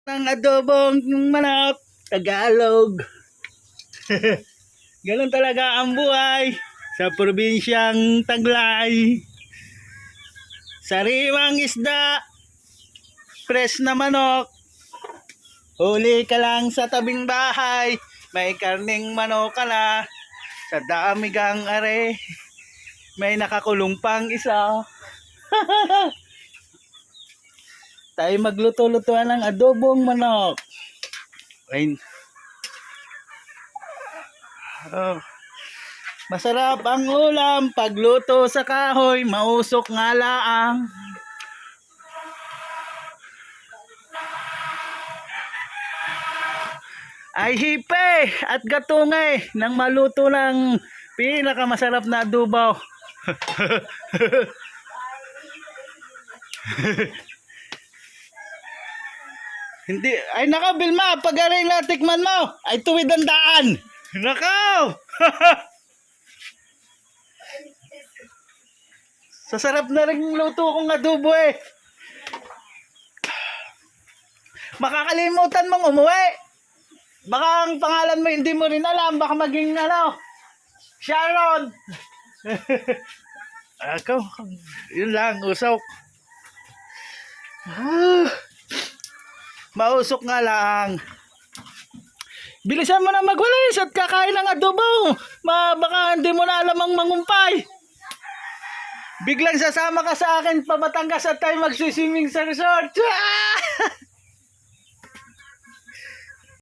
Ng adobong manok, Tagalog. Ganun talaga ang buhay sa probinsyang Taglay. Sariwang isda, fresh na manok. Huli ka lang sa tabing bahay, may karning manok ka na. Sa dami gang are, may nakakulong pang isa. Tayo magluto-lutuan ng adobong manok. Ayun. Oh. Masarap ang ulam pagluto sa kahoy, mausok nga laang. Ay hipe at gatungay nang maluto ng pinakamasarap na adobo. Hindi, ay naka Bilma, pag aray na tikman mo, ay tuwid ang daan. Nakaw! Sasarap na rin luto kong adobo eh. Makakalimutan mong umuwi. Baka ang pangalan mo hindi mo rin alam, baka maging Sharon. Ako, yun lang, usok. Mausok nga lang. Bilisan mo na magwalis at kakain ng adobo. Baka hindi mo na alam ang mangumpay. Biglang sasama ka sa akin pa Batangas at tayo magsiswimming sa resort.